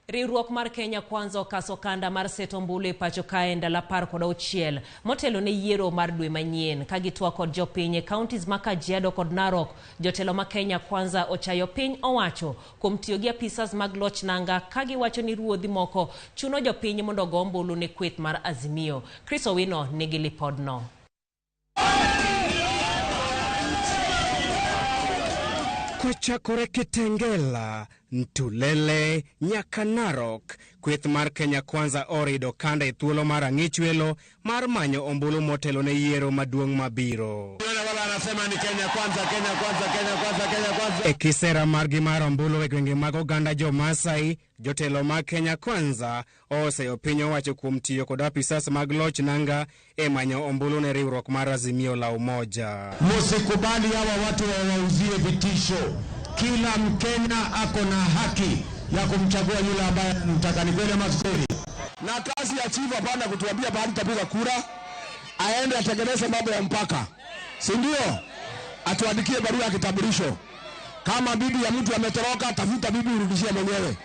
Riwruok mar Kenya Kwanza okaso kanda mar seto ombulu e pacho kae ndalo 16 motelo ne yiero mar dwe manyien ka gitwa kod jopiny e counties ma Kajiado kod Narok. Jotelo ma Kenya Kwanza ochayo piny owacho kuom tiyo gi apisas mag loch nanga ka giwacho ni ruodhi moko chuno jopiny mondo go ombulu ne kweth mar Azimio. Chris Owino nigi lipodno. Kochakore Kitengela, Ntulele, nyaka Narok, kweth mar Kenya Kwanza orido kanda e thuolo mar ang'ich welo mar manyo ombulu motelo ne yiero maduong' mabiro. E kisera margi mar ombulu e gwenge mag oganda jo Masai, jotelo mag Kenya Kwanza oseyo piny owacho kuom tiyo kod apisas mag loch nanga e manyo ombulu ne riwruok mar Azimio la Umoja. Musikubali hawa watu wawauzie vitisho. Kila Mkenya ako na haki ya kumchagua yule ambaye anamtaka. Ni kweli ama si kweli? Na kazi ya chief hapana kutuambia bahali tapiga kura, aende atengeneze mambo ya mpaka, si ndio? Atuandikie barua ya kitambulisho. Kama bibi ya mtu ametoroka, tafuta bibi urudishie mwenyewe.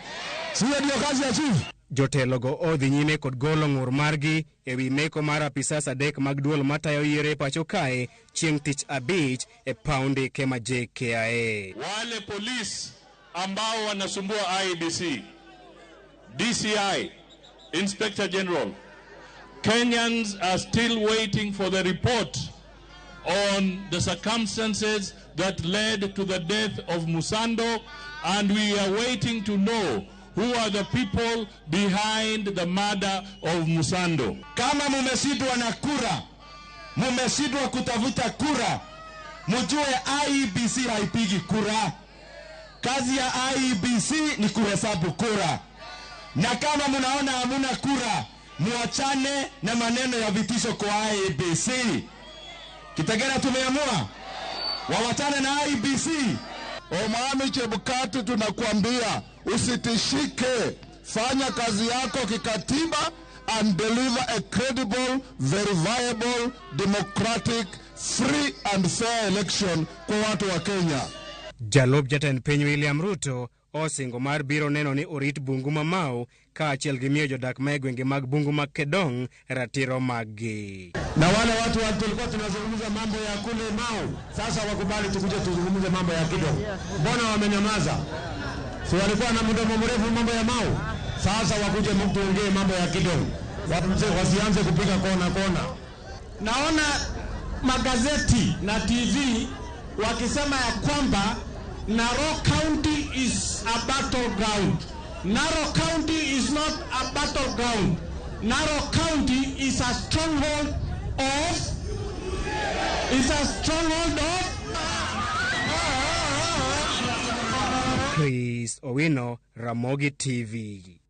Sio ndio kazi ya chief? Jotelo go odhi nyime kod golo ng'ur margi e wi meko mar apisas adek mag duol matayo yiero pacho kae chieng' tich abich e paundi kema JKIA. Wale polisi ambao wanasumbua IEBC, DCI, Inspector General, Kenyans are still waiting for the report on the circumstances that led to the death of Musando, and we are waiting to know who are the people behind the murder of Musando. Kama mumesidwa na kura, mumesidwa kutafuta kura, mjue IEBC haipigi kura. Kazi ya IEBC ni kuhesabu kura. Na kama munaona hamuna kura, muachane na maneno ya vitisho kwa IEBC. Kitagera tumeamua wawatane na IEBC. Omami Chebukati, tunakuambia usitishike, fanya kazi yako kikatiba and deliver a credible, verifiable, democratic, free and fair election kwa watu wa Kenya. Jalop jatend piny William Ruto osingo mar biro neno ni orit bungu mamau ka achiel gi miyo jodak ma gwenge mag bungu mag Kedong ratiro maggi. Na wale watu tulikuwa tunazungumza mambo ya kule Mau, sasa wakubali tukuje tuzungumze mambo ya Kedong. Mbona wamenyamaza? Si walikuwa na mdomo mrefu mambo ya Mau? Sasa wakuje tuongee mambo ya Kedong. Wasianze kupiga kona. Naona magazeti na TV wakisema ya kwamba Narok County is a battleground. Narok County is not a battleground. Narok County is a stronghold of Chris Owino, Ramogi TV.